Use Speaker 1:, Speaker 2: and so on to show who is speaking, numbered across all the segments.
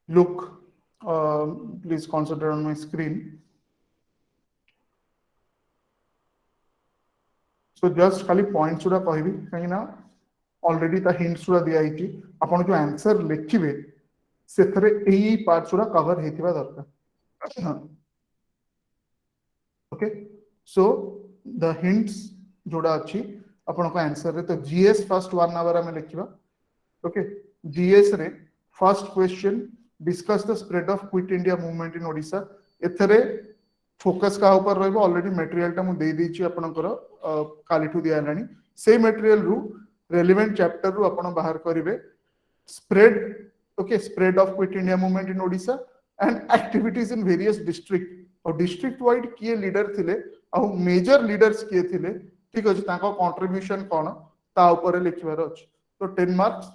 Speaker 1: look, please concentrate on my screen. So just खाली points गुड़ा कहबी कहीं ना already ता hints गुड़ा दिया ही आपण जो answer लिखिबे सेथरे एही पार्ट्स गुड़ा कवर हेतिबा दरकार. ओके सो द हिंट्स जोड़ा अच्छी आपण को आंसर रे तो जीएस फर्स्ट 1 आवर हमें लिखिबा. ओके जीएस रे first question discuss the spread of quit India movement in Odisha. एथरे फोकस का ऊपर रहबो. ऑलरेडी मटेरियल टा मु दे दी आपनकर कालीठू दिया लानी. से मटेरियल रु रेलेवेंट चैप्टर रु आपण बाहर करिवे spread. Okay spread of quit India movement in Odisha and activities in various district और डिस्ट्रिक्ट वाइड किए लीडर थिले और मेजर लीडर्स किए थिले. ठीक अछि ताको कंट्रीब्यूशन कोन ता ऊपर लिखिबार अछि. तो 10 marks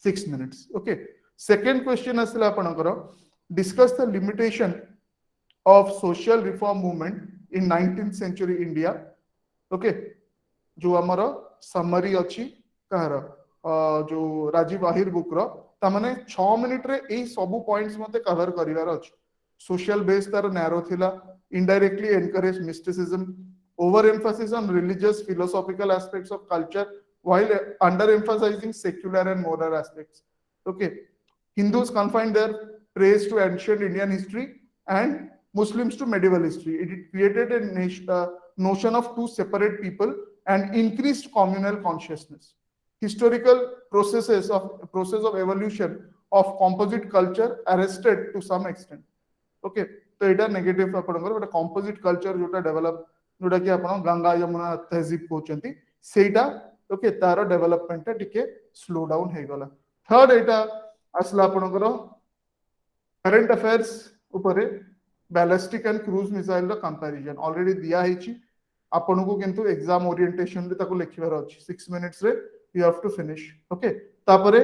Speaker 1: 6 minutes. Okay second question असला आपनकर discuss the limitation of social reform movement in 19th century India. Okay जो हमर समरी अछि कहर जो राजीव आहिर बुक रो ता माने 6 मिनिट रे एई सब पॉइंट्स मते कवर करिवार अछि. सोशल बेस तार नैरो थिला. Indirectly encourage mysticism. Over Mphasis on religious philosophical aspects of culture while under emphasizing secular and moral aspects. Okay Hindus confined their praise to ancient Indian history and Muslims to medieval history. It created a notion of two separate people and increased communal consciousness. Historical process of evolution of composite culture arrested to some extent. Okay तो एटा negative आपनकर but composite culture जोटा develop जोटा कि आपण गंगा यमुना तहजीब कहउचंती सेटा. Okay तार development टा टिके स्लो डाउन हे गला. थर्ड एटा असला आपनकर करंट अफेयर्स ऊपर बैलिस्टिक एंड क्रूज मिसाइल रो कंपैरिजन ऑलरेडी दिया हेची. आपण को किंतु एग्जाम ओरिएंटेशन रे ताको लिखिबार अछि. 6 मिनिट्स रे you have to finish. Okay तापरे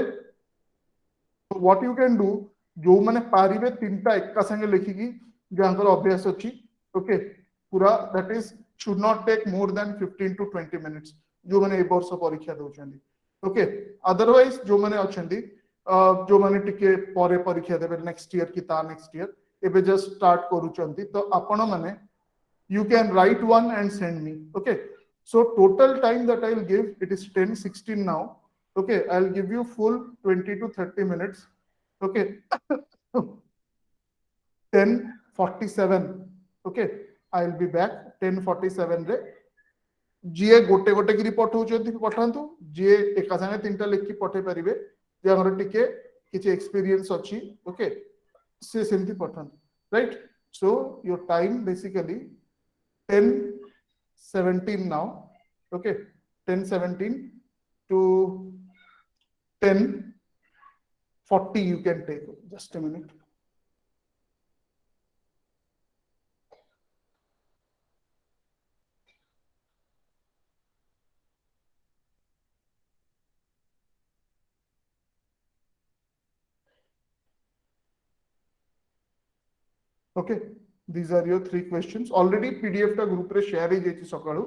Speaker 1: व्हाट यू कैन डू जो माने पारिबे तीनटा एका संगे लिखिकी जानकर अभ्यास अछि. ओके पूरा that is should not take more than 15 to 20 minutes जो माने ए वर्ष परीक्षा दोचंदी. ओके अदरवाइज जो माने अछंदी जो माने टिके परे परीक्षा देबे नेक्स्ट ईयर की ता नेक्स्ट ईयर एबे जस्ट स्टार्ट करूचंती तो आपण माने you can write one and send me. Okay so total time that I'll give it is 10:16 now. Okay I'll give you full 20 to 30 minutes. Okay 10:47. Okay I'll be back 10:47 रे. जीए गोटे गोटे की पठाउछंती पठांतु जीए एका संगे तीनटा लिखि पठे परिबे जे हमर टिके किछि एक्सपीरियंस अछि. ओके से सेमती पठांतु. Right so your time basically 10:17 now. Okay 10:17 to 10:40 you can take. Just a minute. Okay these are your 3 questions. Already PDF ta group re share he jechi sakalu,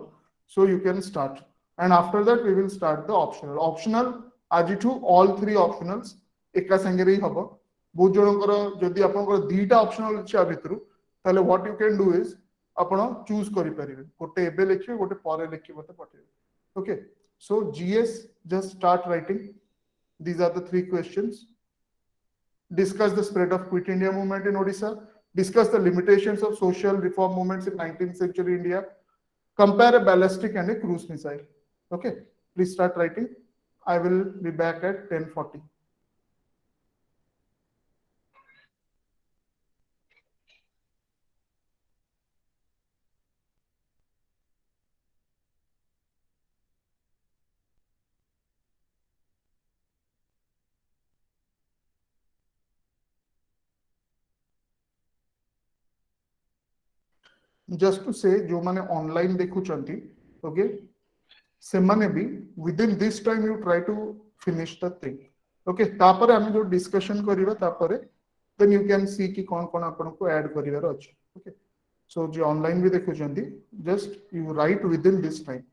Speaker 1: so you can start and after that we will start the optional aji to all 3 optionals eka sange रे हबो. बहुत जनकर जदि आपनकर दीटा optional अछि आ भितरु ताले what you can do is आपण चूज करि परिबे. गोटे एबे लिखिबे गोटे परे लिखिबे त पठेबे. Okay so GS just start writing. these are the 3 questions. Discuss the spread of quit India movement in Odisha. Discuss the limitations of social reform movements in 19th century India. Compare a ballistic and a cruise missile. Okay, please start writing. I will be back at 10:40. Just to say जो माने online देखुचंती okay से माने भी within this time you try to finish the thing. Okay तापर हम जो discussion करिबा तापर then you can see कि कोन कोन आपन को ऐड करिवार अछि. ओके सो जो ऑनलाइन भी देखुचंती just you write within this time.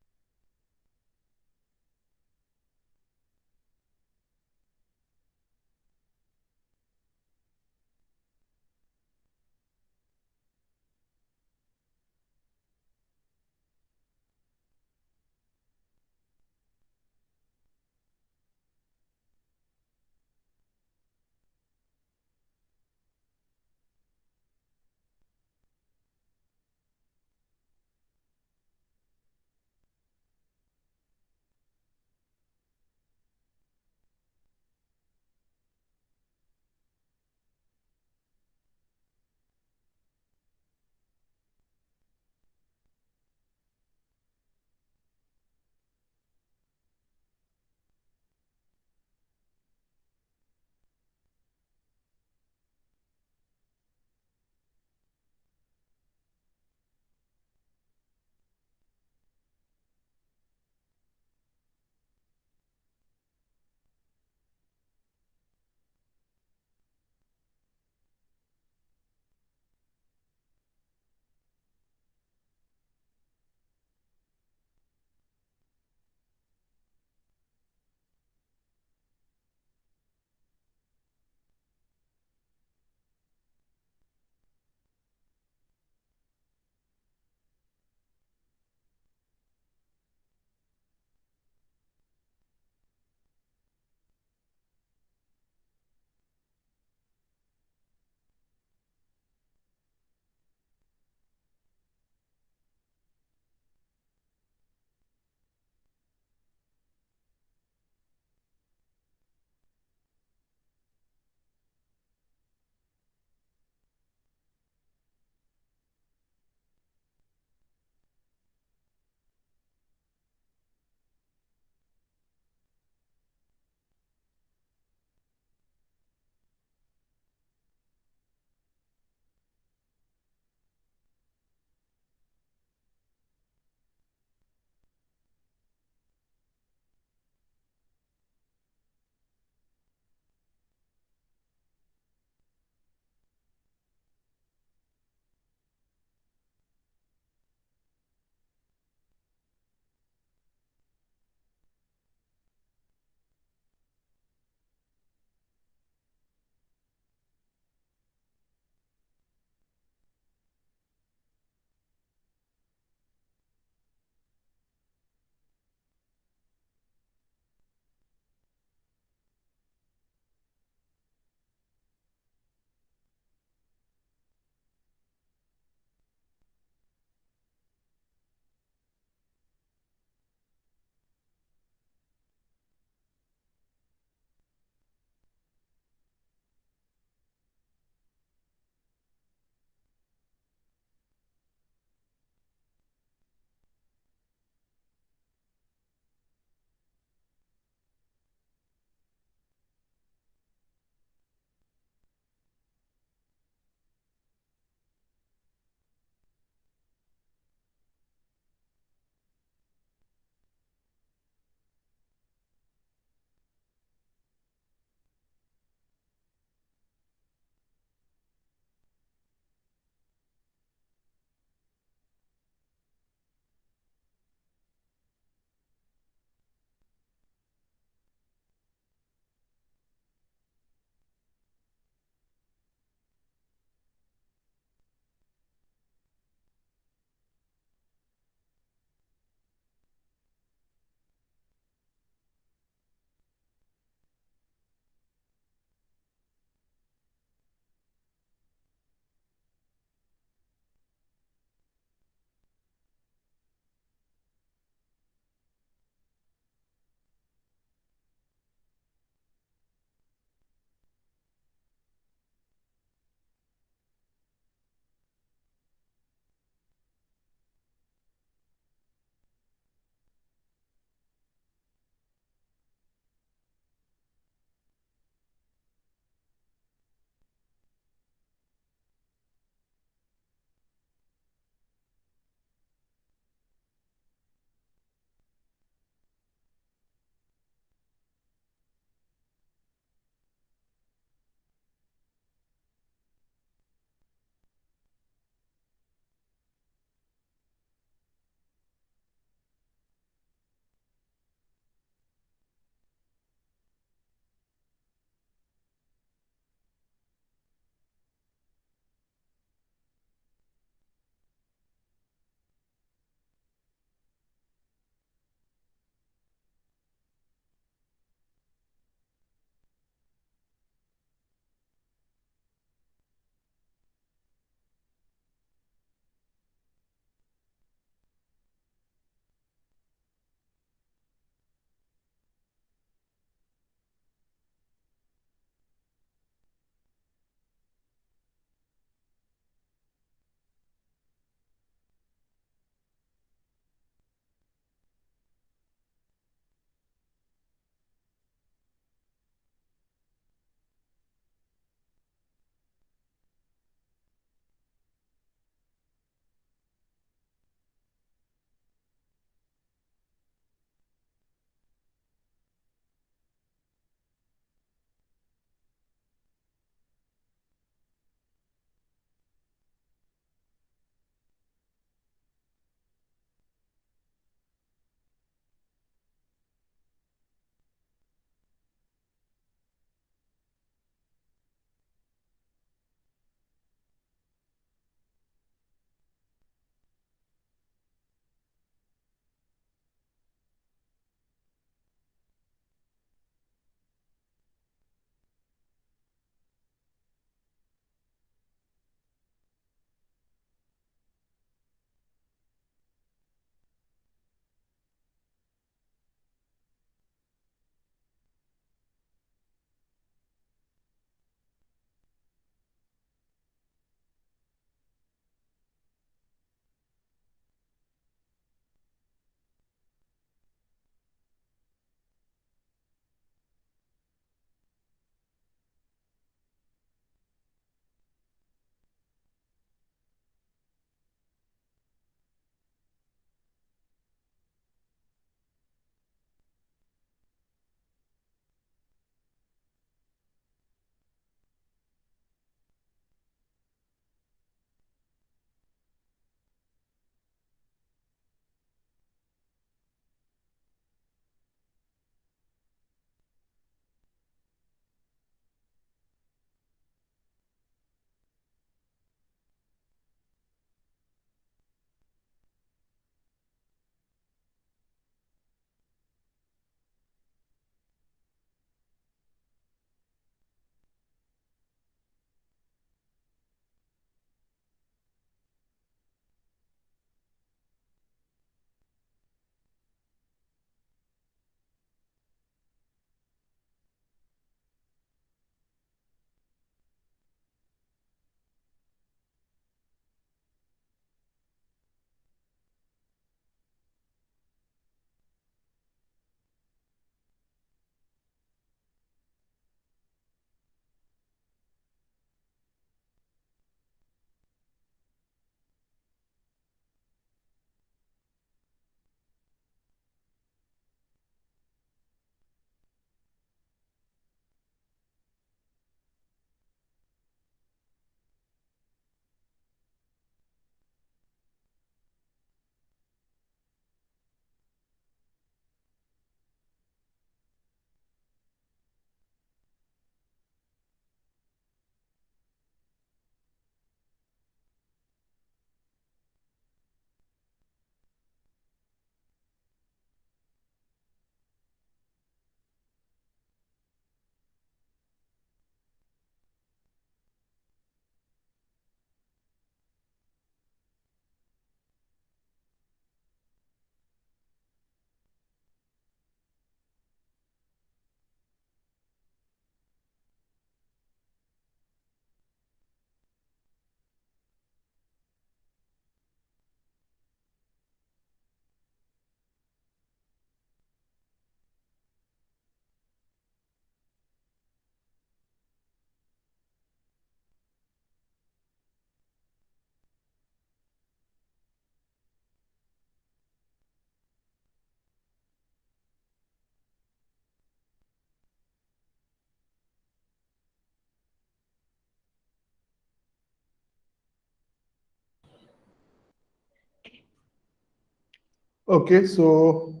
Speaker 1: Okay, so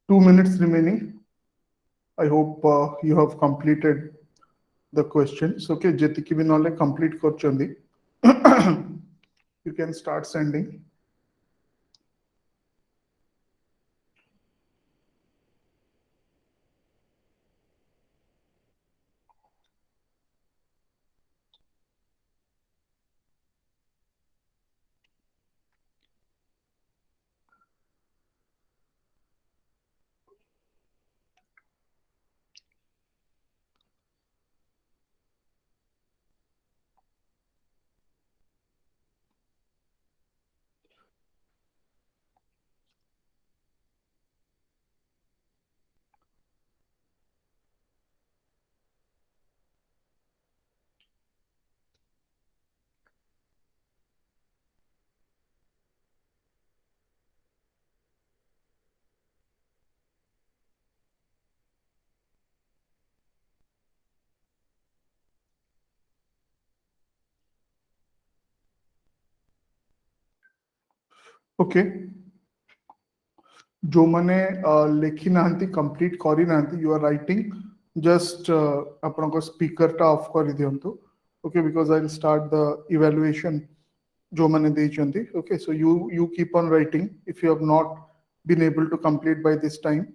Speaker 1: 2 minutes remaining. I hope you have completed the questions. Okay, jetiki bi nale complete korchandi. You can start sending. Okay, जो मैंने लिखी नांती complete करी नांती you are writing just आपन को speaker टा of कर दियंतु. Okay, because I'll start the evaluation जो मैंने दी चंदी. Okay, so you keep on writing if you have not been able to complete by this time.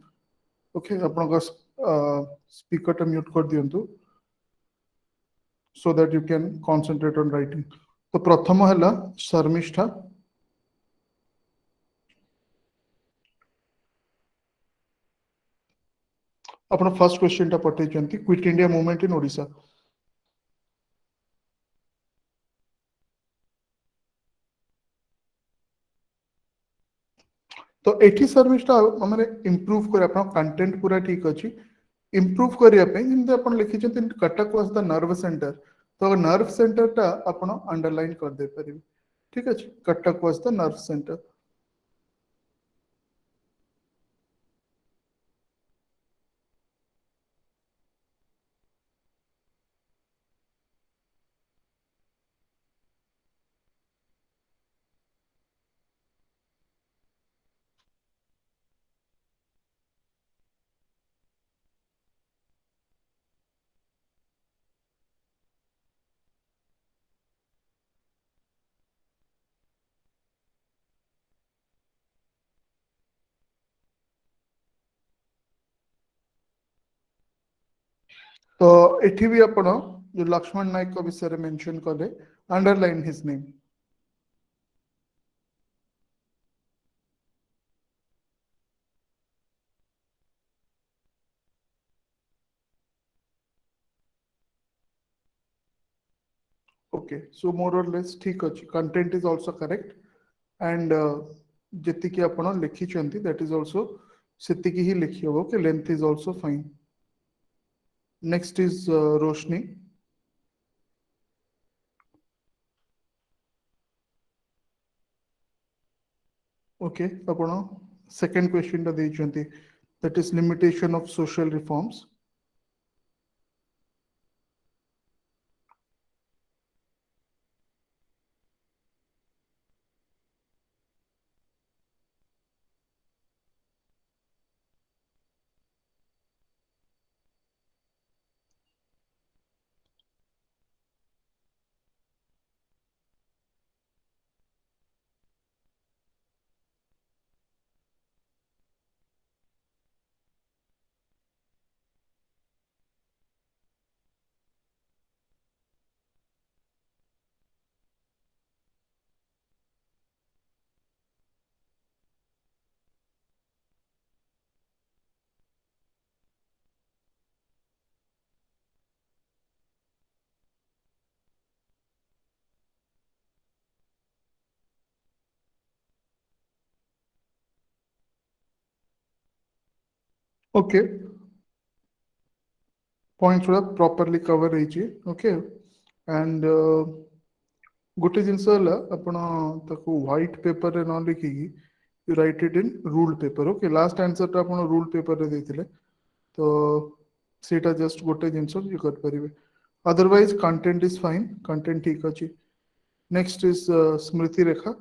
Speaker 1: Okay, आपन को speaker टा mute कर दियंतु so that you can concentrate on writing. तो प्रथम हला शर्मिष्ठा. अपन first question टा पठे चंती quit India movement in Odisha. तो एठी सर्विस टा हमरे इंप्रूव करे अपन कंटेंट पूरा ठीक अछि. इंप्रूव करिया पे जिंदे अपन लिखि चंती Cuttack was the nerve centre. तो नर्व सेंटर टा अपन अंडरलाइन कर दे परिबे. ठीक अछि, Cuttack was the nerve centre. तो एठी भी अपन जो लक्ष्मण नायक को विषय रे मेंशन कले अंडरलाइन हिज नेम. ओके, सो मोर और लेस ठीक अछि. Content is also correct and जति अपन लिखी चंती दैट इज आल्सो सेति ही लिखी हो. Okay, length is also fine. Next is Roshni. Okay, अपन सेकंड क्वेश्चन टा देई चंती that is limitation of social reforms. Okay, points गुड़ा प्रॉपर्ली कवर होइची. ओके, एंड गोटे जिनस हला आपण ताको व्हाइट पेपर रे न लिखि you right it in ruled paper. Okay, last answer टा आपण रूल्ड पेपर रे देथिले तो सेटा जस्ट गोटे जिनस यू कर परिबे. Otherwise content is fine, content ठीक अछि. Next is Smriti Rekha.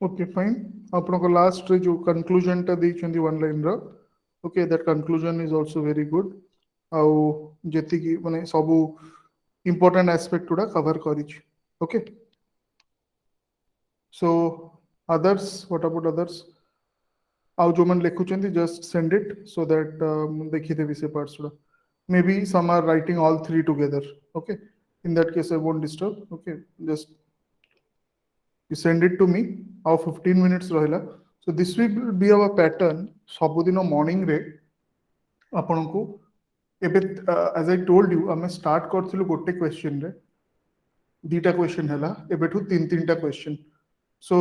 Speaker 1: Okay fine आपनको लास्ट रे जो कंक्लूजन टा देइछंदी वन लाइन रो okay that conclusion is also very good आउ जेति की माने सबु इंपोर्टेंट एस्पेक्ट गुडा कवर करिछ okay so others what about others आउ जो मन लिखुचंदी just send it so that देखि देबी से पार्ट्स गुडा may be some are writing all three together okay in that case I won't disturb okay just you send it to me our 15 minutes rahila so this will be our pattern सबुदिन morning रे आपन को एबे as I told you ଆମେ start करथिलु गोटे question रे दीटा question हैला एबेठु तीन तीन टा क्वेश्चन सो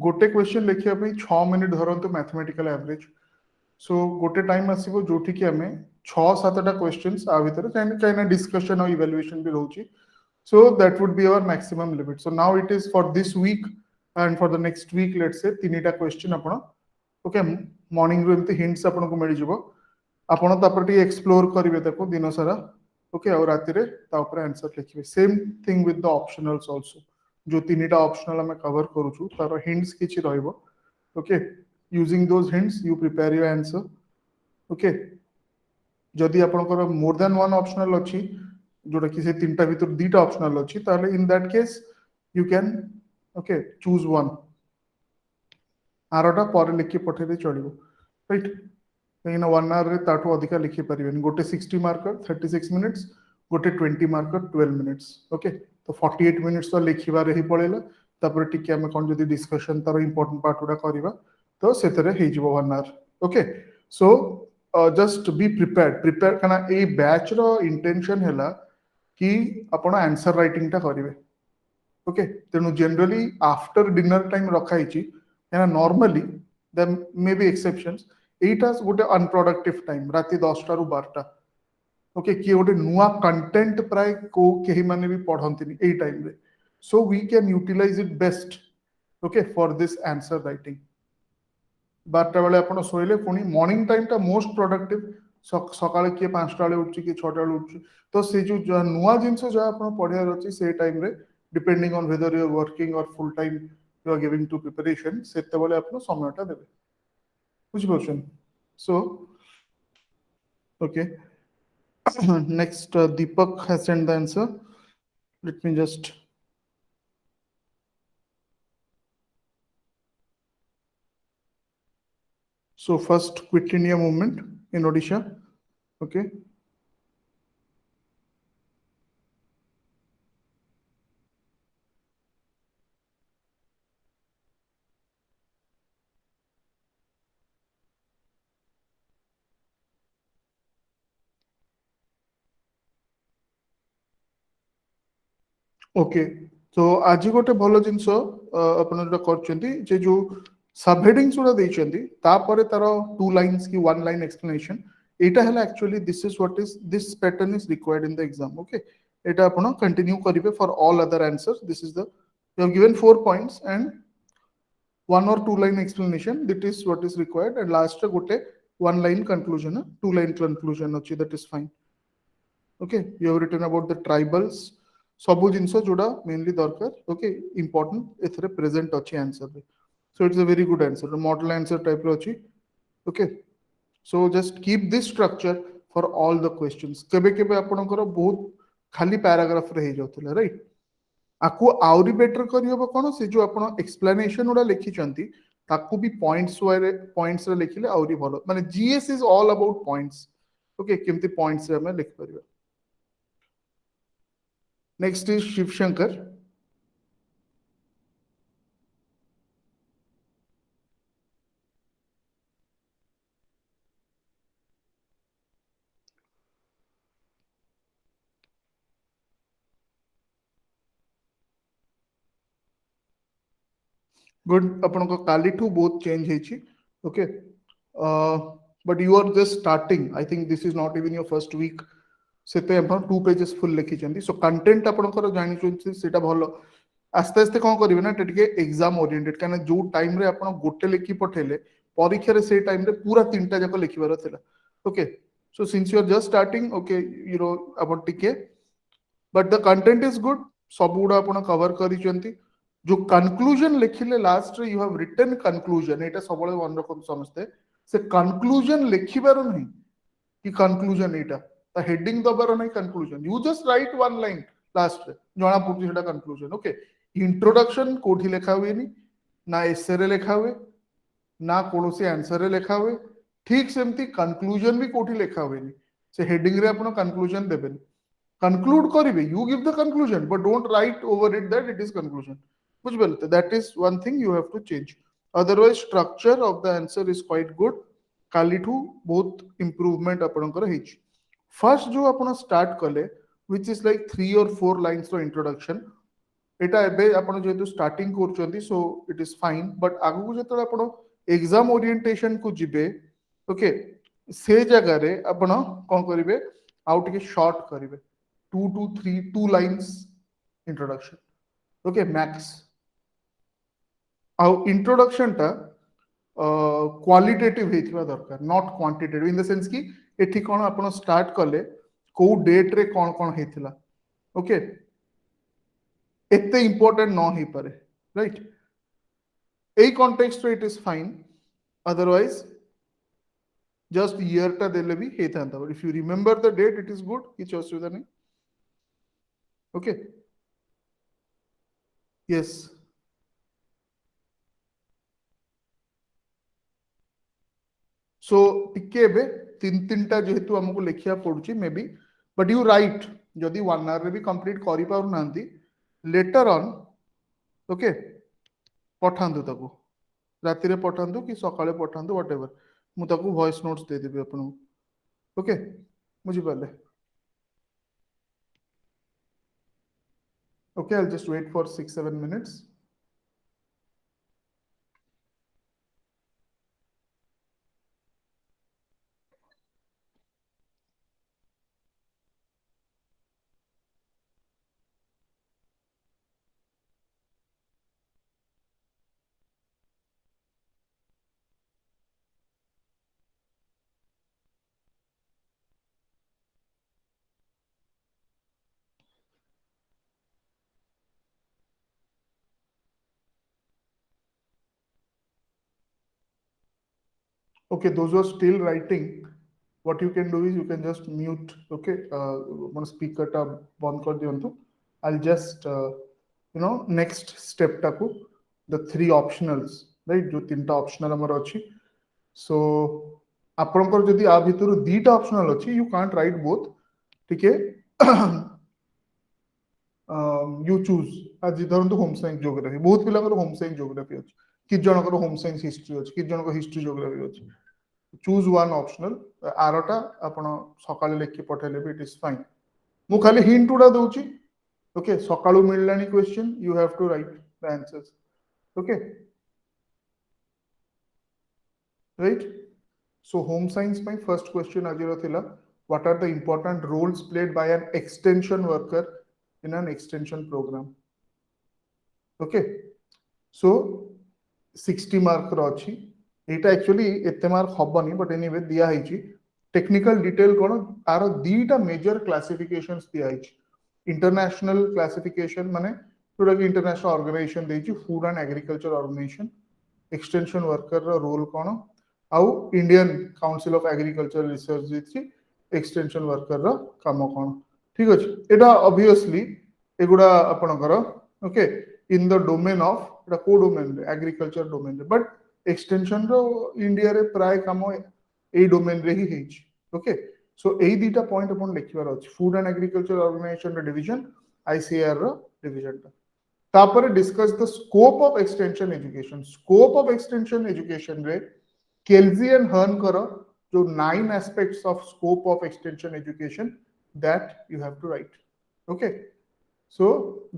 Speaker 1: गोटे क्वेश्चन लिखिया पे 6 मिनिट धरंतु मैथमेटिकल एवरेज सो गोटे टाइम आसीबो जोठी कि हमें 6-7 टा क्वेश्चंस आ भीतर चाइना डिस्कशन और इवैल्यूएशन भी रहउची. So that would be our maximum limit. So now it is for this week and for the next week, let's say, तीनिटा question आपण okay morning रो एमती hints आपण को मिल जिवो आपण तापर टी एक्सप्लोर करिवे ताको दिन सारा ओके और राति रे ता ऊपर आंसर लिखिवे same thing with the optionals also जो तीनिटा ऑप्शनल हम कवर करूछु तार hints किछि रहइबो okay using those hints you prepare your answer okay जदि आपनकर मोर देन वन ऑप्शनल अछि जोटा कि से तीनटा भीतर दीटा ऑप्शनल अछि ताले in that case you can okay choose one आरोटा पर लिखि पठेबे चलिबो राइट इन 1 आवर रे ताठो अधिका लिखि परिबेन गोटे 60 मार्कर 36 मिनिट्स गोटे 20 मार्कर 12 मिनिट्स ओके तो 48 मिनिट्स तो लिखिबा रे ही पळेला तापर टिके हम कोन जदी डिस्कशन तार इंपोर्टेंट पार्ट उडा करबा तो सेतरे हे जिवो 1 hour okay so just be prepared कना ए बैच रो इंटेंशन हैला कि आपण आंसर राइटिंग टा करिवे ओके तेनु जनरली आफ्टर डिनर टाइम रखाई छी याना normally there may be exceptions एटा गोटे अनप्रोडक्टिव टाइम राति 10 टा रु 12 टा ओके कि गोटे नुवा कंटेंट प्राय को केही माने भी पढंतिनी ए टाइम रे so we can utilise it best okay for this answer writing 12 बेले आपण सोइले पुनी मॉर्निंग टाइम टा मोस्ट प्रोडक्टिव सकाळे किए 5 टा बेले उठची कि 6 टा बेले उठची तो से जो नुआ जिंस जो आपण पढियार अछि से टाइम रे depending on whether you are working or full time you are giving to preparation सेते बेले आपण समयटा देबे बुझ परछन so okay next Deepak has send the answer let me just so first quit India movement in Odisha okay okay तो आज गोटे भल जिनस अपन जो करचंती जे जो सब हेडिंग्स उडा देइचंती तापर तार टू लाइंस की वन लाइन एक्सप्लेनेशन एटा हला actually this is what is this pattern is required in the exam okay Etah upon continue करिवे for all other answers this is the you have given 4 points and one or two line explanation that is what is required and last gote one line conclusion two line conclusion achi that is fine okay you have written about the tribals सबु जिंस जोड़ा mainly दरकार okay important एथरे present अछि answer रे so it's a very good answer model answer type रो अछि okay so just keep this structure for all the questions केबे केबे आपनकर बहुत खाली पैराग्राफ रे हे जाउतले राइट आकु आउरी बेटर करी हबो कोन से जो आपण एक्सप्लेनेशन उडा लिखि चंती ताकू भी पॉइंट्स रे लिखिले आउरी भलो माने GS is all about points okay केमती पॉइंट्स रे हम लिख परिबा next is Shiv Shankar good अपन को काली टू बहुत चेंज हेची okay but you are just starting I think this is not even your first week सेते अपन 2 पेजेस फुल लिखि चंदी सो कंटेंट अपन को जानि चंती सेटा भलो आस्ते आस्ते कोन करिवे ना टिके एग्जाम ओरिएंटेड काना जो टाइम रे अपन गोटे लिखि पठेले परीक्षा रे से टाइम रे पूरा तीनटा जको लिखिबार थिला okay so since you are just starting okay you know about टिके but the content is good सब गुडा अपन कवर करि चंती जो कंक्लूजन लिखिले लास्ट रे यू हैव रिटन कंक्लूजन एटा सबले मन रखम समझते से कंक्लूजन लिखिबार नहीं कि कंक्लूजन एटा ता हेडिंग दबार नहीं conclusion you just right one line last रे जणा पड़ती सेटा कंक्लूजन ओके इंट्रोडक्शन कोठी लिखा हुए नी ना एसे रे लिखा हुए ना कोनोसी आंसर रे लिखा हुए ठीक सेमती कंक्लूजन भी कोठी लिखा हुए नी से हेडिंग रे आपण कंक्लूजन देबेन conclude करिवे you give the conclusion but don't write over it that it is conclusion बुझबेल that is one thing you have to change otherwise structure of the answer is quite good कालीठू बहुत improvement आपनकर हेछि first जो आपण start कले which is like 3 or 4 lines row introduction एटा एबे आपण जेतु starting करचंती so it is fine but आगु को जेतले आपण एग्जाम ओरिएंटेशन को जिबे ओके से जगह रे आपण कोन करिवे आउट के शॉर्ट करिवे 2 to 3 2 lines introduction okay max आउ इंट्रोडक्शन टा क्वालिटेटिव हेथिबा दरकार not quantitative in the sense कि एठी कोन आपण स्टार्ट कले को डेट रे कोन कोन हेथिला ओके एते इंपोर्टेंट न ही पारे राइट ए कॉन्टेक्स्ट रे it is fine otherwise just year टा देले भी हेथांता but if you remember the date it is good किछ असुविधा नहीं ओके यस सो टिके बे तीन तीन टा जेहेतु हमको लिखिया पड़ुची may be but you write जदि 1 आवर रे भी कंप्लीट करि पारु नांती लेटर ऑन ओके पठांदु ताको राति रे पठांदु कि सकाळे पठांदु व्हाटएवर मु ताको वॉइस नोट्स दे देबे आपन ओके मुझे पहले okay I'll just wait for 6-7 minutes okay those who are still writing what you can do is you can just mute okay one speaker tab band kar diyantu I'll just you know next step taku the 3 optionals right jo tinta optional amar achi so आपनकर जदि आ भितर दीटा optional अछि you can't right both ठीक है you choose आज धरंतु home science geography बहुत पिला home science geography अछि कि जनकर होम साइंस हिस्ट्री अछि कि जनकर हिस्ट्री ज्योग्राफी अछि चूज वन ऑप्शनल आरटा आपण सकाळे लेखि पठेले भी इट इज फाइन मु खाली हिंट उडा दोची ओके सकाळू मिललानी question you have to write the answers okay right so home science में फर्स्ट क्वेश्चन आज थिला what are the important roles played by an extension worker in an extension programme okay so 60 mark रो अछि एटा actually एते mark हबनी but anyway दिया हिची technical detail कोन आरो दीटा मेजर क्लासिफिकेशंस दिया हिची इंटरनेशनल क्लासिफिकेशन माने जोटा कि इंटरनेशनल ऑर्गेनाइजेशन देची food and agriculture organisation extension worker रो रोल कोन आउ Indian council of agriculture research देची एक्सटेंशन वर्कर रो काम कोन ठीक अछि एटा ऑब्वियसली एगुडा आपनकर okay in the domain of एटा को domain agriculture domain but extension रो इंडिया रे प्राय काम ए डोमेन रे ही हेची ओके सो ए दीटा पॉइंट अपन लिखिबार अछि फूड एंड एग्रीकल्चर ऑर्गेनाइजेशन रो डिवीजन आईसीआर रो डिवीजन तापर discuss the scope of extension education रे केल्जी एंड हर्न करो जो 9 aspects of scope of extension education that you have to write okay so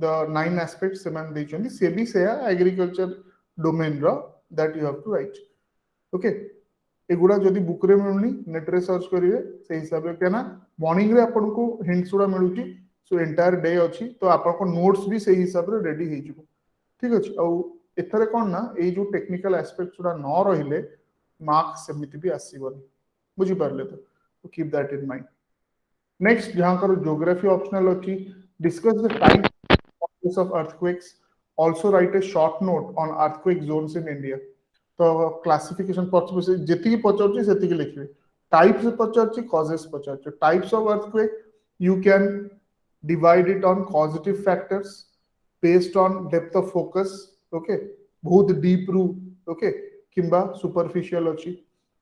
Speaker 1: the 9 aspects सेमान देचंदी से भी से एग्रीकल्चर डोमेन रो that you have to write okay एगुडा जदी बुक रे मिलुनी नेट रे सर्च करिवे से हिसाब रे केना मॉर्निंग रे आपन को हिंट्स उडा मिलुची सो एंटायर डे अछि तो आपन को नोट्स भी से हिसाब रे रेडी हे जिवो ठीक अछि आ एथरे कोन ना ए जो टेक्निकल एस्पेक्ट्स उडा न रहिले मार्क्स समिति भी आसीबनी बुझी परले तो keep that in mind next जहां कर ज्योग्राफी ऑप्शनल अछि discuss the type of earthquakes also write a short note on earthquake zones in India. तो क्लासिफिकेशन जेतिकी पचारुछि सेतिकी लिखिबे. टाइप्स पचारुछि, कॉजेस पचारुछि. Types of earthquake you can divide it on causative factors based on depth of focus. Okay, बहुत deep रू. Okay, किंबा superficial अछि.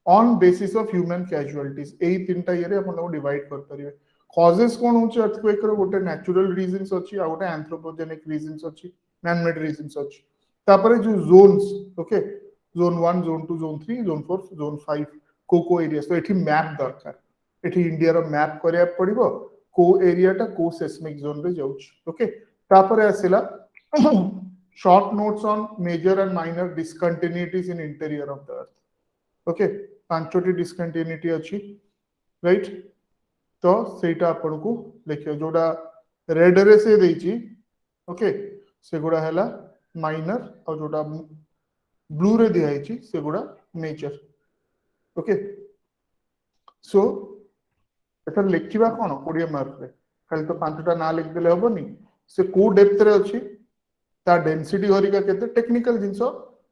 Speaker 1: On basis of human casualties. एई तीनटा येरे अपन को डिवाइड कर परिबे. कॉजेस कोन होछि earthquake रो गोटे नेचुरल रीजंस अछि आ गोटे एंथ्रोपोजेनिक रीजंस अछि, मैन मेड रीजंस अछि. तापरे जो zones, okay, zone 1, zone 2, zone 3, zone 4, zone 5 को एरिया. तो एठी मैप दरकार. एठी इंडिया रो मैप करिया पड़िबो को एरिया टा को सेस्मिक जोन रे जाउछ. ओके, तापरे आसिला short notes on major and minor discontinuities in interior of the earth. Okay, पांचटी डिस्कंटिन्यूटी अछि, राइट. तो सेटा आपन को लिखियो जोडा रेड रे से देछि. ओके, से गुडा हैला माइनर और जोडा ब्लू रे दिया है से गुडा नेचर. ओके, सो एटा लिखिबा कोन 20 मार्क रे खाली तो पांचटा ना लिख देले होबनी. से को डेप्थ रे अछि, ता डेंसिटी हरिका केते, टेक्निकल जिंसो,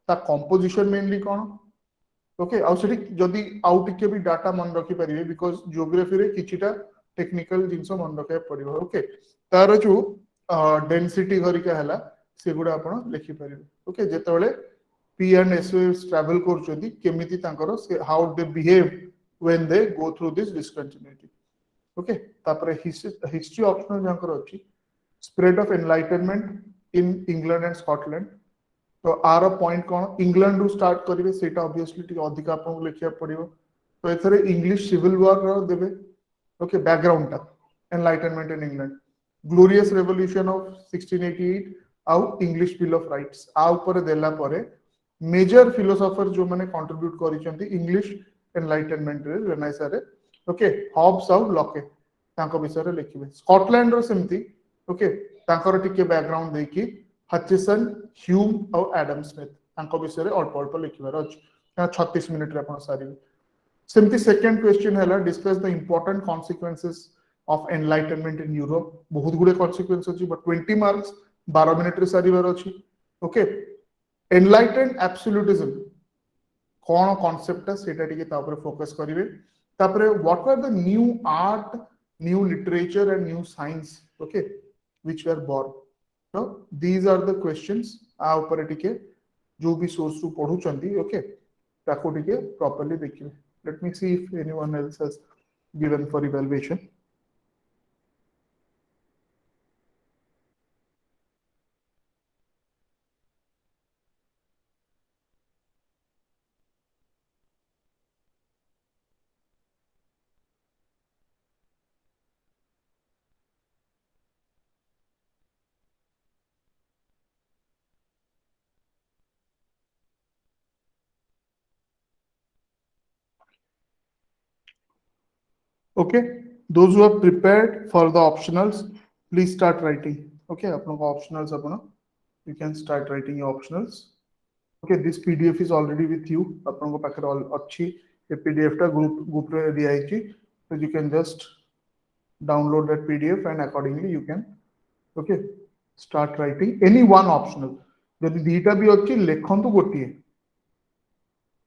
Speaker 1: ता कंपोजिशन मेनली कोन. ओके, आउ सेठी जदी आउ टिके भी डाटा मन रखि परिबे बिकॉज़ जियोग्राफी रे किछिटा टेक्निकल जिंसो मन रखे पड़िबो. ओके, तार जो डेंसिटी हरिका हला से गुडा आपण लिखि परिबे. ओके, जेतेबेले P and S waves travel करछोंती केमिति तांकर how they behave when they go through this discontinuity. Okay, तापरे history optional जानकर अछि spread of enlightenment in England and Scotland. तो आर पॉइंट कोन इंग्लैंड रू स्टार्ट करिवे सेटा ऑब्वियसली टिक अधिक आपन को लिखिया पड़िबो. तो एथरे इंग्लिश सिविल वॉर रो देबे. ओके, बैकग्राउंड टा enlightenment in England, glorious revolution of 1688 आउ इंग्लिश बिल ऑफ राइट्स आ ऊपर देला परे मेजर फिलोसोफर जो माने कंट्रीब्यूट करिसेंती इंग्लिश एनलाइटनमेंट रे रेनेसा रे. ओके, हॉब्स आउ लॉके तांको विषय रे लिखिबे. स्कॉटलैंड रो सेमती. ओके, तांकर टिके बैकग्राउंड देकी हचिसन, ह्यूम और एडम स्मिथ तांको विषय रे अल्प अल्प लिखिबार अछि. 36 मिनिट रे अपन सारिबे. सेमती सेकंड क्वेश्चन हैला discuss the important consequences of enlightenment in Europe. बहुत गुडे कॉन्सिक्वेंस अछि बट 20 मार्क्स 12 मिनिट रे सारिबार अछि. ओके, एनलाइटेंड एब्सोल्यूटिज्म कोन कांसेप्ट सेटा टिके ता ऊपर फोकस करिवे. तापरे what are the new art, new literature and new science, okay, which were born. तो these are the questions आ ऊपर टिके जो भी सोर्स रु पढु चंदी. ओके, ताको टिके प्रॉपर्ली देखिबे. Let me see if anyone else has given for evaluation. Okay, those who are prepared for the optionals, please start writing. Okay, अपनों को optionals अपना, you can start writing your optionals. Okay, this PDF is already with you. अपनों को पाकर अच्छी ये PDF टा group रे दिया है ची, so you can just download that PDF and accordingly you can, okay, start writing any one optional. यदि दीटा भी अच्छी लेखन तो गोटिए.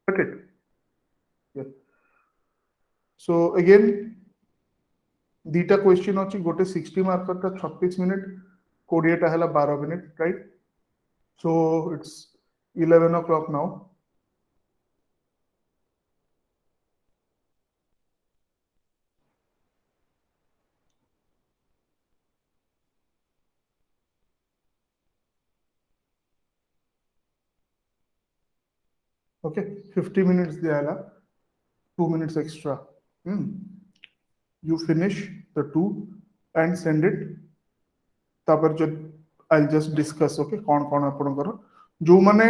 Speaker 1: Got it? Yeah. So again, दीटा क्वेश्चन अछि गोटे 60 मार्क का 36 मिनिट, 20 टा हला 12 minute, right. So it's 11 o'clock now. Okay, 50 minutes दिया हला, 2 minutes extra. You finish the 2 and send it. तापर जो I'll just discuss. Okay, कौन आपनकर जो माने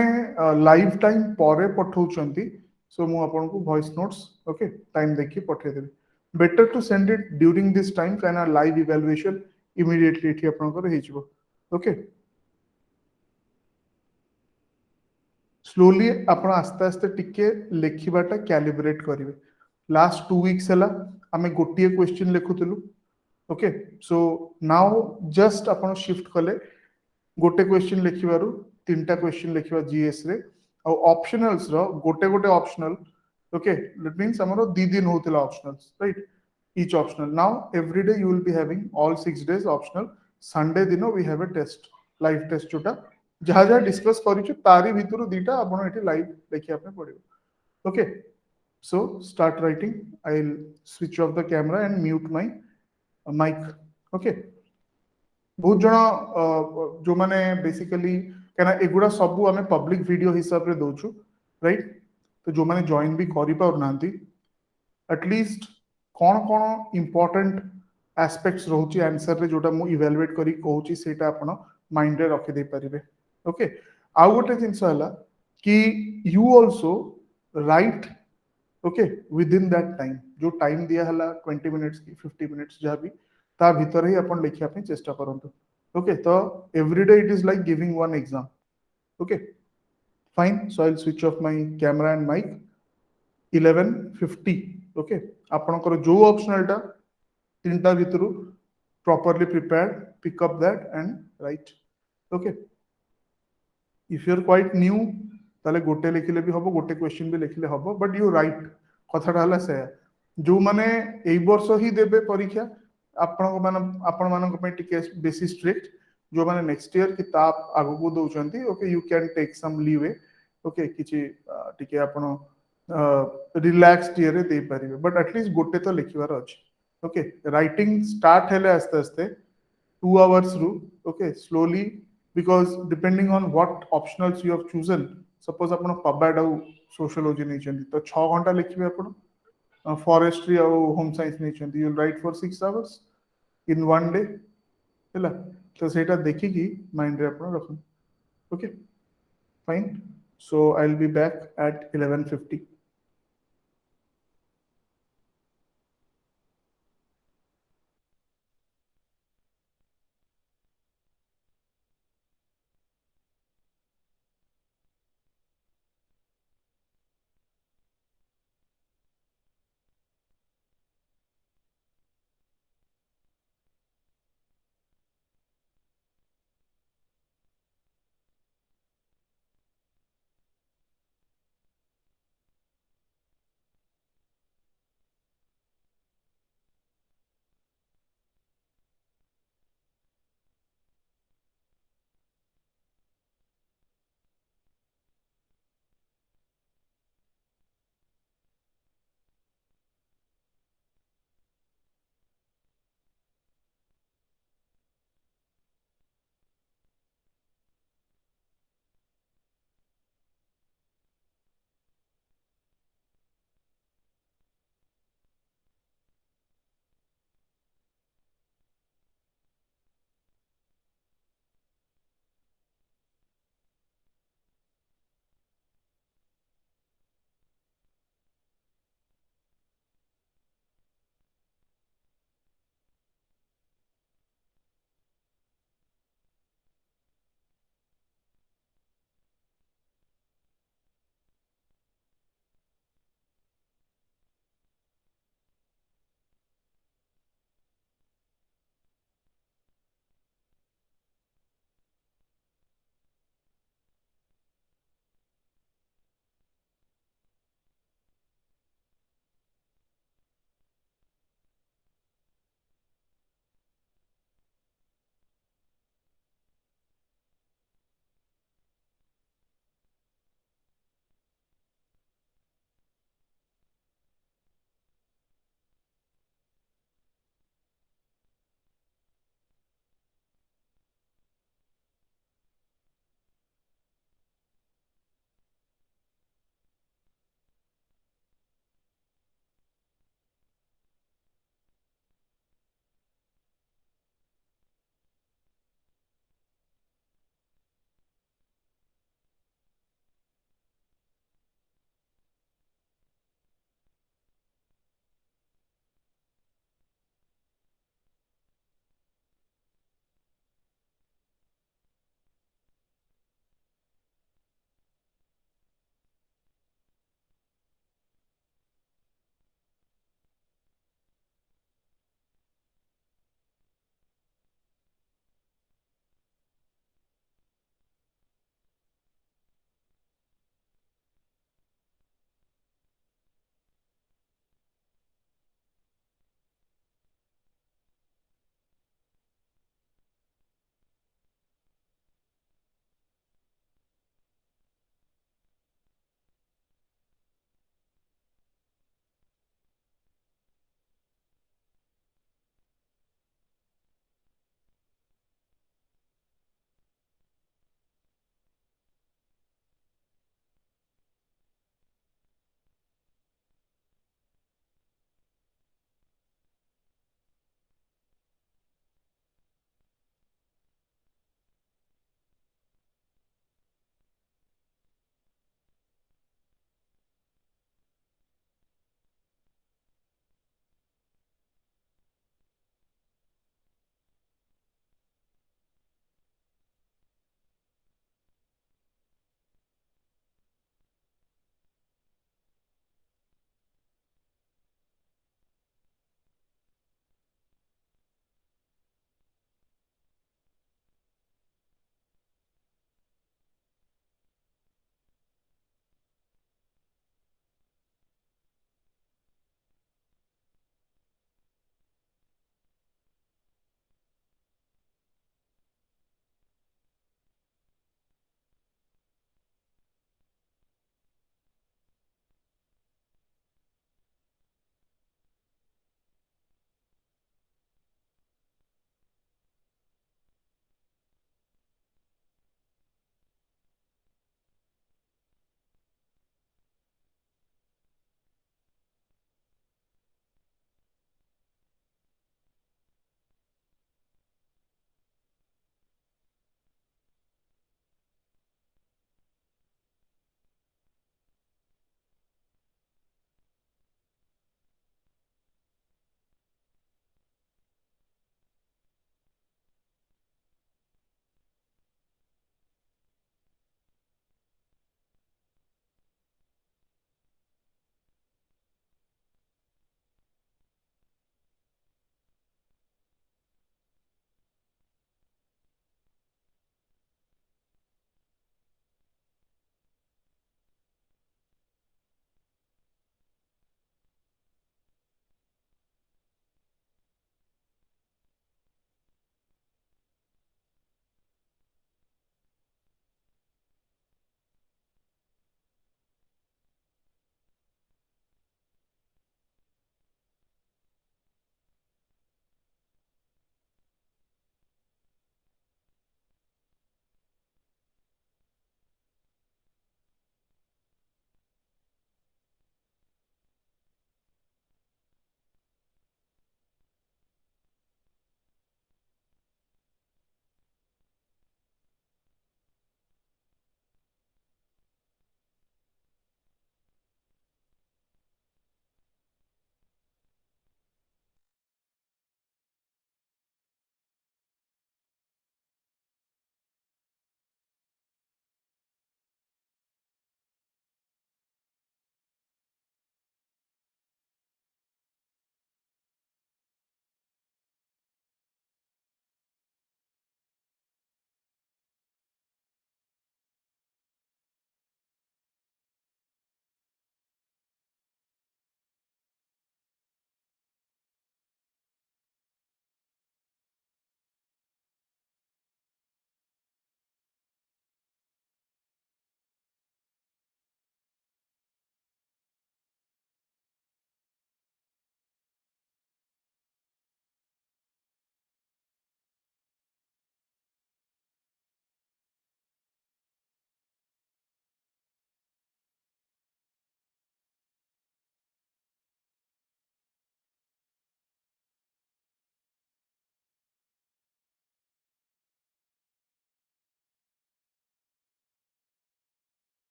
Speaker 1: लाइव टाइम परे पठौचंती, सो मु आपन को वॉइस नोट्स, ओके, टाइम देखि पठे देबे. Better to send it during this time काना लाइव इवैल्यूएशन इमीडिएटली एठी आपनकर हे जिवो. ओके, स्लोली आपण आस्ते आस्ते टिके लेखिबाटा कैलिब्रेट करिवे. लास्ट 2 वीक्स हला आमे गोटिए क्वेश्चन लेखुतलु. ओके, सो नाउ जस्ट आपण शिफ्ट कले गोटे क्वेश्चन लिखिबारु तीनटा क्वेश्चन लिखिबा जीएस रे और ऑप्शनल्स रो गोटे गोटे ऑप्शनल ओके दैट मींस हमरो दी दिन होतिला optionals right each optional now every day you will be having all 6 days optional sunday dino we have a test live test जोटा जहाँ जहाँ डिस्कस करिछु तारी भितरु दीटा आपण एठी लाइव देखिया पे पड़िबो okay so start writing I will switch off the camera and mute my mic okay बहुत जन जो माने बेसिकली कहना एगुड़ा सब आम पब्लिक वीडियो हिसाब से दौचु राइट तो जो माने जॉइन भी करि पार नांती एटलीस्ट कौन कौन इंपोर्टेंट एस्पेक्ट्स रोची आंसर रे जोटा मु इवैल्यूएट करी कहूची सेटा आपण माइंड रे रखि दे परिबे ओके आउ गोटे जिंस हला कि you also right okay with in that time जो टाइम दिया हला 20 मिनट्स की 50 मिनट्स जहाँ भी ता भीतर ही अपन लिखिया पे चेष्टा करंतु ओके तो everyday it is like giving one exam okay fine so I will switch off my camera and mic 11:50 okay आपनकर जो ऑप्शनलटा तीनटा भितरु properly prepared pick up that and write okay if you are quite new ताले गोटे लिखिले भी हबो गोटे क्वेश्चन भी लिखिले हबो बट यू राइट कथाटा हला से जो माने एई वर्ष ही देबे परीक्षा आपण मानक पे टिके बेसी स्ट्रिक्ट जो माने नेक्स्ट ईयर की ताप आगु को दउचंती okay you can take some leave okay किछि टिके आपण रिलैक्स्ड ईयर दे परिबे बट एटलीस्ट गोटे तो लिखिबार अछि ओके राइटिंग स्टार्ट हेले आस्ते आस्ते 2 hours रू okay slowly because depending on what optionals you have chosen suppose आपण पबाड आउ सोशियोलॉजी नै चंदी तो 6 घंटा लिखिबे आपण फॉरेस्ट्री आउ होम साइंस नै चंदी you right for 6 hours in one day ହେଲା तो सेटा देखिकी माइंड रे आपण रखन okay fine so I'll be back at 11:50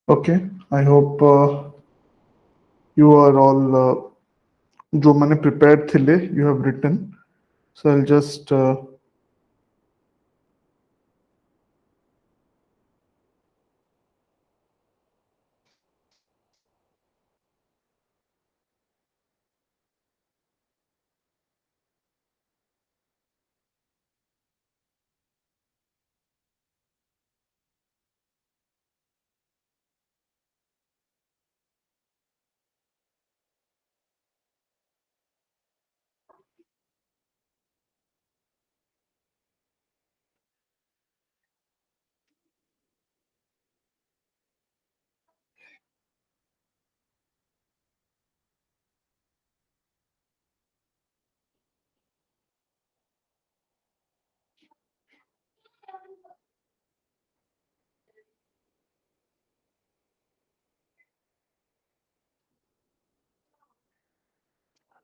Speaker 1: Okay, I hope you are all जो मैंने prepared थिले you have written. So I'll just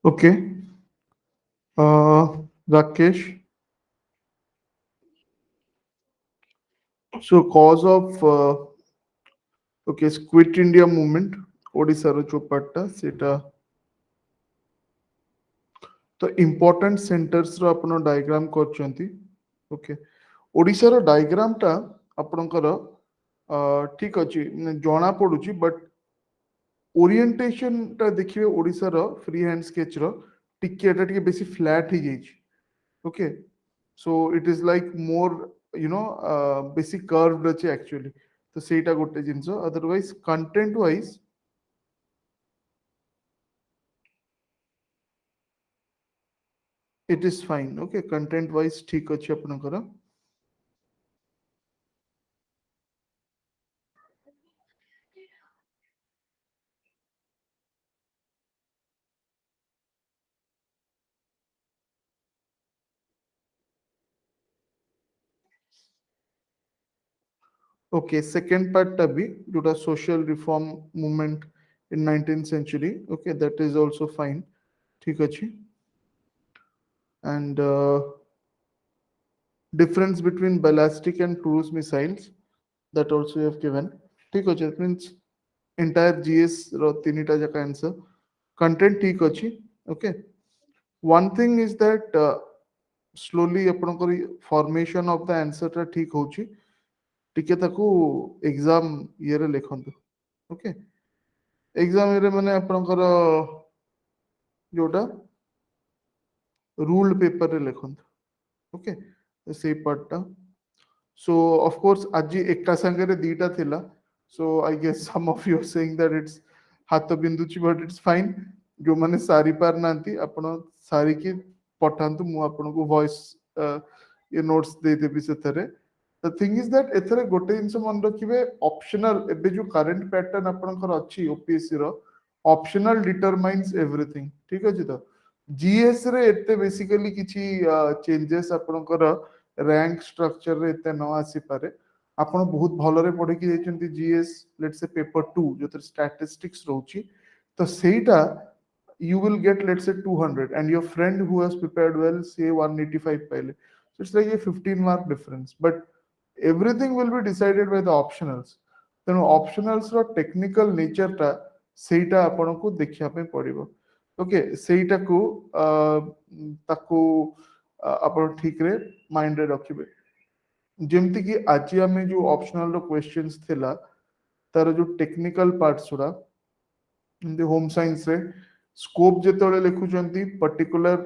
Speaker 1: okay. Rakesh. So cause of okay, Quit India movement ओडिशार जो पार्टा सेटा तो इम्पोर्टेंट सेंटर्स रो आपण diagram करछंती okay ओडिशार diagram टा आपणकर ठीक अछि जणा पडुची बट ओरिएंटेशन टा देखिए ओडिशार फ्री हैंड स्केच रो टिके एटा टिके बेसी फ्लैट ही जाइछ okay so it is like more you know बेसी कर्व्ड अछि एक्चुअली तो सेटा गोटे जिंस otherwise content wise it is fine okay content wise ठीक अछि आपनकर ओके सेकंड पार्ट टा भी जोटा social reform movement in 19th century okay that is also fine ठीक अछि and difference between ballistic and cruise missiles that also you have given ठीक अछि that means entire GS रो तीनटा जका आंसर कंटेंट ठीक अछि okay one thing is that slowly ଆପଣଙ୍କର formation of the answer ଟା ठीक होछि ଟିକେ ତାକୁ एग्जाम ଇଏରେ ଲେଖନ୍ତୁ ଓକେ एग्जाम ଇଏରେ ମାନେ ଆପଣଙ୍କର ଯୋଉଟା ରୁଲ୍ड पेपर ରେ ଲେଖନ୍ତୁ ओके ସେଇ ପାର୍ଟଟା so of course ଆଜି ଏକା ସାଙ୍ଗରେ ଦିଟା ଥିଲା so I guess some of you are saying that it's ହାତ ବିନ୍ଧୁଛି but it's fine ଯୋଉମାନେ ସାରି ପାରୁନାହାନ୍ତି ଆପଣ ସାରିକି ପଠାନ୍ତୁ ମୁଁ ଆପଣଙ୍କୁ ଭଏସ ଏ ନୋଟ୍ସ ଦେଇଦେବି ସେଥିରେ the thing is that ଏଥିରେ ଗୋଟେ ଜିନିଷ ମନେ ରଖିବେ ଅପସନାଲ ଏବେ ଯୋଉ କରେଣ୍ଟ ପ୍ୟାଟର୍ନ ଆପଣଙ୍କର ଅଛି ଓପିଏସସି ର ଅପସନାଲ ଡିଟରମାଇନ୍ସ ଏଭରିଥିଙ୍ଗ ଠିକ ଅଛି ତ जीएस रे एते बेसिकली किछि चेंजेस आपनकर रैंक स्ट्रक्चर रे एते न आसी पारे आपण बहुत भलरे पढे कि जेचंती जीएस लेट्स से पेपर 2 जो स्टैटिस्टिक्स रहउची तो सेटा you will get let's say 200 and your friend who has prepared well say 185 paile so it's like a 15 mark difference but everything will be decided by the optionals ତେଣୁ optionals ର technical nature ଟା ସେଇଟା ଆପଣଙ୍କୁ ଦେଖିବା ପାଇଁ ପଡିବ okay ସେଇଟାକୁ ତାକୁ ଆପଣ ଠିକରେ ମାଇଣ୍ଡରେ ରଖିବେ ଯେମିତି କି ଆଜି ଆମେ ଯୋଉ ଅପସନାଲ ର କ୍वेଶ୍ଚନ୍ସ ଥିଲା ତାର ଯୋଉ ଟେକ୍ନିକାଲ ପାର୍ଟସ ଗୁଡା ଯେମିତି ହୋମ ସାଇନ୍ସ ରେ ସ୍କୋପ ଯେତେବେଳେ ଲେଖୁଛନ୍ତି ପର୍ଟିକୁଲାର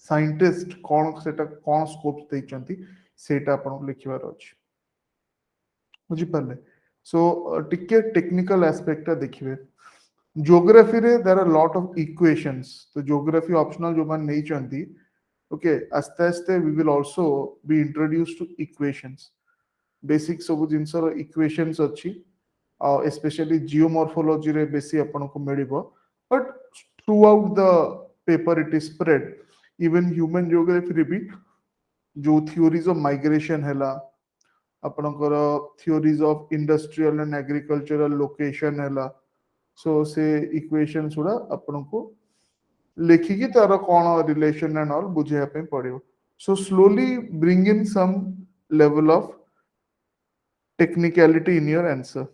Speaker 1: ସାଇଣ୍ଟିଷ୍ଟ କଣ ସେଟା କଣ ସ୍କୋପ ଦେଇଛନ୍ତି ସେଇଟା ଆପଣଙ୍କୁ ଲେଖିବାର ଅଛି ବୁଝିପାରିଲେ ସୋ ଟିକେ ଟେକ୍ନିକାଲ ଆସ୍ପେକ୍ଟ ଟା ଦେଖିବେ ज्योग्राफी रे there are lot of equations तो ज्योग्राफी ऑप्शनल जो मान नहीं चाहती ओके आस्ते आस्ते we will also be introduce to equations basic सब जिंस रो इक्वेशंस अछि स्पेशली जियोमॉर्फोलॉजी रे बेसी आपन को मिलिबो but throughout the paper it is spread even human geography रे भी जो थ्योरीज ऑफ माइग्रेशन हैला आपनकर theories of industrial and agricultural location हैला सो से इक्वेशंस गुड़ा आपको लेखिकी तार कौन रिलेशन एंड ऑल बुझाइया पे पड़ियो so slowly bring in some level of technicality in your answer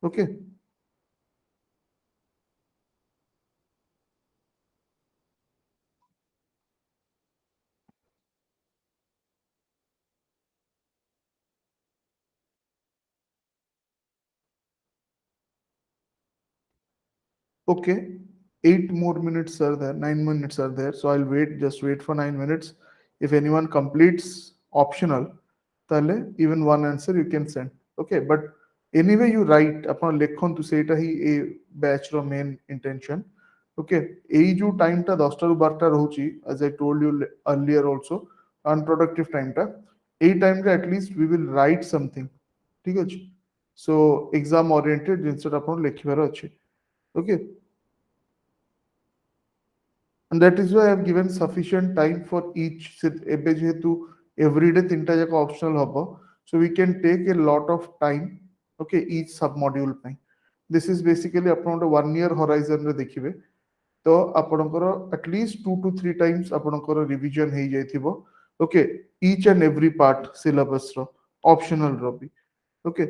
Speaker 1: okay okay, 8 more minutes are there, 9 minutes are there, so I'll wait, just wait for 9 minutes. If anyone completes optional, তাহলে even one answer you can send. Okay, but anyway you write, ଆପଣ ଲେଖନ୍ତୁ, ସେଇଟା ହିଁ ଏ batch ର main intention. Okay, ଏଇ ଯୋଉ time ଟା 10ଟା ରୁ 12ଟା ରହୁଛି, as I told you earlier also, unproductive time ଟା, ଏଇ ଟାଇମ୍ ରେ at least we will write something. ଠିକ ଅଛି, so exam oriented ଜିନିଷଟା ଆପଣ ଲେଖିବାର ଅଛି. Okay, and that is why I have given sufficient time for each. ଏବେ ଯେହେତୁ everyday ତିନିଟା ଯାକ optional ହବ, so we can take a lot of time, okay, each sub module ପାଇଁ. This is basically ଆପଣ ଗୋଟେ 1 year horizon ରେ ଦେଖିବେ, ତ ଆପଣଙ୍କର at least 2 to 3 times ଆପଣଙ୍କର revision ହେଇଯାଇଥିବ, okay, each and every part syllabus ର, optional ର ବି. Okay,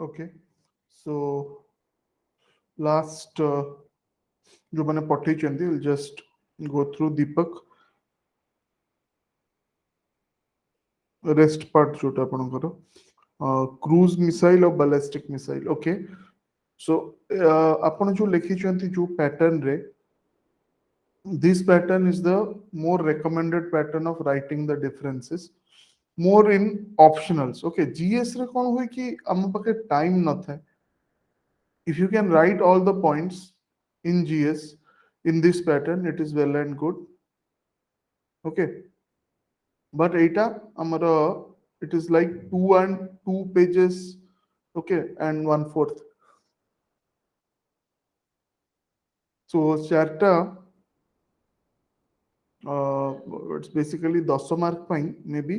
Speaker 1: okay, so last ଯୋଉମାନେ ପଠେଇଛନ୍ତି, we'll just go through Deepak rest part ଯୋଉଟା ଆପଣଙ୍କର cruise missile or ballistic missile. Okay, so ଆପଣ ଯୋଉ ଲେଖିଛନ୍ତି ଯୋଉ pattern ରେ, this pattern is the more recommended pattern of writing the differences, more in optionals. Okay, GS ରେ କଣ ହୁଏ କି ଆମ ପାଖେ time ନଥାଏ, If you can write all the points in GS in this pattern, it is well and good. Okay. But eta amara, it is like 2 pages, okay, and 1/4. So charta, it's basically 10 mark ପାଇଁ maybe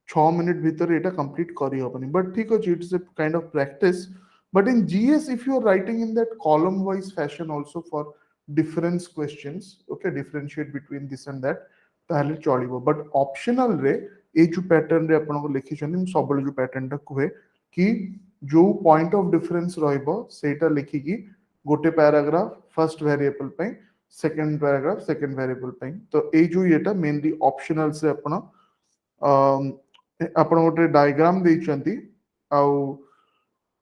Speaker 1: 6 minute ଭିତରେ ଏଇଟା complete କରିହବନି, but ଠିକ ଅଛି, it's a kind of practice. But in GS, if you are writing in that column wise fashion also for difference questions, okay, differentiate between this and that, ତାହେଲେ ଚଳିବ. But optional ରେ ଏଇ ଯୋଉ pattern ରେ ଆପଣଙ୍କୁ ଲେଖିଛନ୍ତି, ମୁଁ ସବୁବେଳେ ଯୋଉ pattern ଟା କୁହେ କି ଯୋଉ point of difference ରହିବ ସେଇଟା ଲେଖିକି ଗୋଟେ paragraph first variable ପାଇଁ, second paragraph second variable ପାଇଁ. ତ ଏଇ ଯୋଉ ଇଏଟା mainly optionals ରେ ଆପଣ ଆପଣ ଗୋଟେ ଡାଇଗ୍ରାମ ଦେଇଛନ୍ତି ଆଉ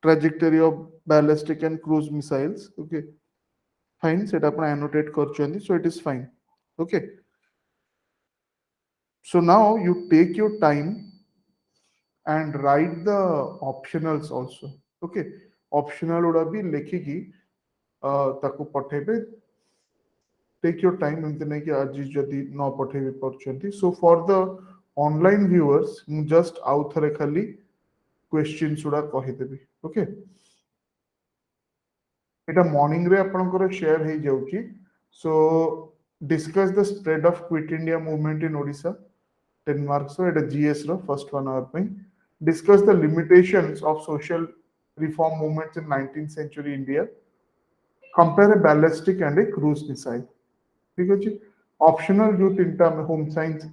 Speaker 1: trajectory of ballistic and cruise missiles, okay, fine, ସେଟା ଆପଣ annotate କରୁଛନ୍ତି, so it is fine, okay. So now you take your time and write the optionals also, okay. Optional ଗୁଡା ବି ଲେଖିକି ତାକୁ ପଠେଇବେ. Take your time, ଏମିତି ନାହିଁ କି ଆଜି ଯଦି ନ ପଠେଇ ବି ପାରୁଛନ୍ତି. So for the online viewers, ମୁଁ just ଆଉ ଥରେ ଖାଲି questions ଗୁଡା କହିଦେବି, okay. এটা মর্নিং রে ଆପଣଙ୍କର share ହେଇଯାଉଛି. So discuss the spread of quit India movement in Odisha, 10 marks. So এটা GS ର first 1 hour ପାଇଁ. Discuss the limitations of social reform movements in 19th century India. Compare a ballistic and a cruise missile. ठीक ଅଛି. Optional जो तीनटा ଆମେ home science,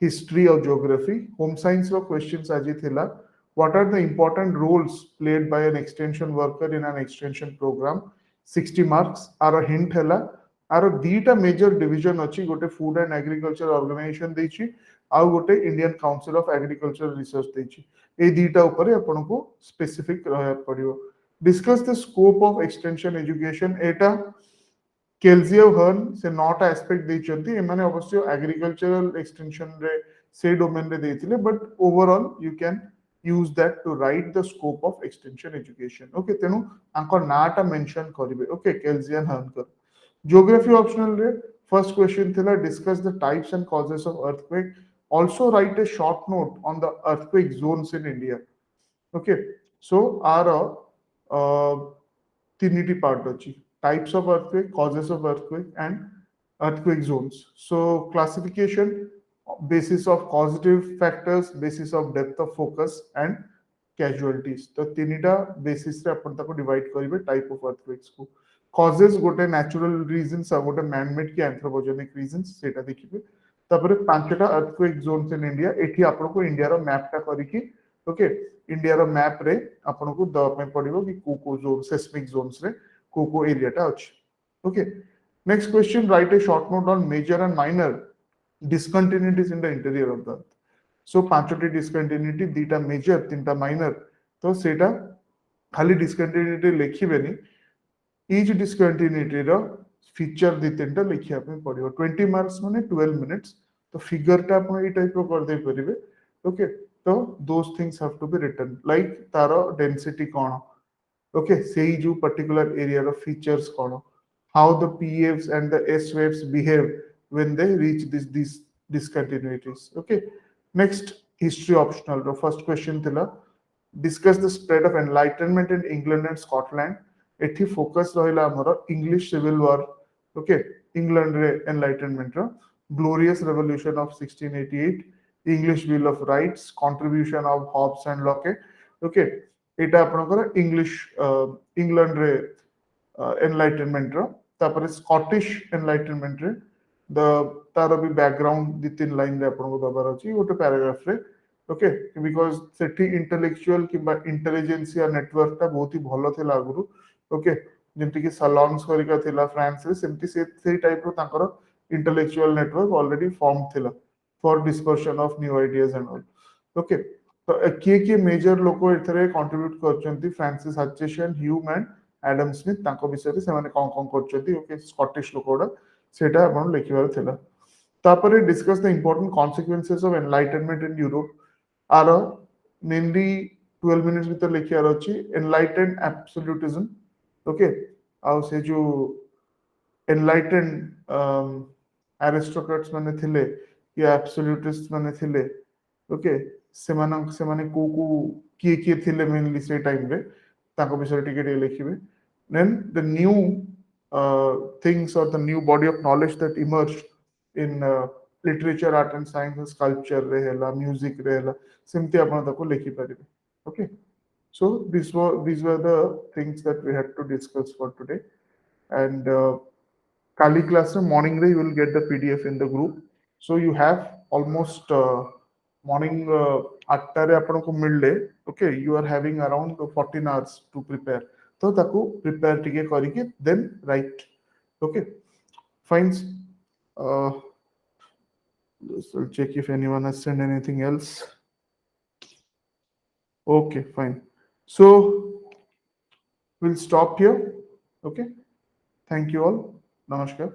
Speaker 1: history और geography. Home science ର questions ଆଜି ଥିଲା. What are the important roles played by an extension worker in an extension program? 60 marks. आर hint ହେଲା. आर दीटा मेजर डिविजन अछि, गोटे फूड एंड एग्रीकल्चर ऑर्गेनाइजेशन देछि, आउ गोटे Indian council of agriculture research देछि. ए दीटा ऊपर आपनको स्पेसिफिक रहया पड़ियो. Discuss the scope of extension education. एटा केल्जी और हर्न से 9टा एस्पेक्ट ଦେଇଛନ୍ତି. एमाने अवश्य एग्रीकल्चरल एक्सटेंशन रे से डोमेन रे ଦେଇଥିଲେ, but overall you can use that to write the scope of extension education, okay. तेनु आंको नाटा मेंशन करिवे, okay, केल्जी एंड हर्न. Geography optional रे first question थिला, discuss the types and causes of earthquake. Also write a short note on the earthquake zones in India, okay. So आर तीनिटी part अछि, types of earthquake, causes of earthquake and earthquake zones. So classification basis of causative factors, basis of depth of focus and casualties. तो तीनिटा basis रे अपन ताको divide करिवे type of earthquakes को. Causes गोटे natural reasons आ गोटे man made की anthropogenic reasons सेटा देखिबे. तापरे पांचटा earthquake zones in India. एठी आपनको इंडिया रो मैप टा करिकी, ओके, इंडिया रो मैप रे आपनको द पे पड़िबो कि को जोन seismic zones रे को एरिया टा अछि, okay. Next question, write a short note on major and minor discontinuities in the interior of the earth. So पांचटी discontinuity, दीटा major, तीनटा minor. तो सेटा खाली discontinuity लिखिबेनी, each discontinuity रो feature दी तीनटा लिखिया पे पड़िबो. 20 marks माने 12 minutes. तो figure टा आपण ए टाइप रो कर दे परिबे, ओके. तो those things have to be written, like taro density cone, okay, सेही जो particular area row features cone, how the P waves and the S waves behave when they reach these discontinuities, okay. Next, history optional row first question थिला, discuss the spread of enlightenment in England and Scotland. एठी focus रहिला हमरो English civil war, okay, England रे enlightenment row, glorious revolution of 1688, English bill of rights, contribution of Hobbes and Locke, okay. एटा आपनकर English England रे enlightenment रो. तापरे Scottish enlightenment रे the तार भी बैकग्राउंड दी तीन लाइन रे आपनको दबार अछि गोटे पैराग्राफ रे, ओके. बिकॉज सेठी इंटेलेक्चुअल किबा इंटेलिजेंसिया नेटवर्क ता बहुत ही भलो थिला आगुरु, ओके. जेमति कि सलॉन्स करिका थिला फ्रांस रे, सेमति से टाइप रो तांकर इंटेलेक्चुअल नेटवर्क ऑलरेडी फॉर्म थिला for dispersion of new ideas and all, okay. तो किए मेजर लोक एथरे कंट्रीब्यूट करचंती, Francis Hutcheson, Hume and Adam Smith, तांको विषय रे सेमाने कोन करचंती, ओके. स्कॉटिश लोकोडा सेटा आपण लेखिबार थिला. तापरे discuss the important consequences of enlightenment in Europe. Are mainly 12 minutes भीतर लिखियार अछि एनलाइटेंड एब्सोल्यूटिज्म ओके आउ से जो एनलाइटेंड एरिस्टोक्रेट्स माने थिले या एब्सोल्यूटिस्ट माने थिले ओके सेमाने को किए थिले मेनली से टाइम रे ताको विषय टिके लिखिबे then the new things or the new body of knowledge that emerged in literature art and science sculpture rehela music rehela semti apna tako likhi paribe okay so these were the things that we had to discuss for today and kali class morning you will get the pdf in the group so you have almost morning 8 रे आपनको मिलले okay you are having around 14 hours to prepare तो ताको prepare टिके करिके then write okay fine I'll check if anyone has sent anything else okay fine so we'll stop here okay thank you all namaskar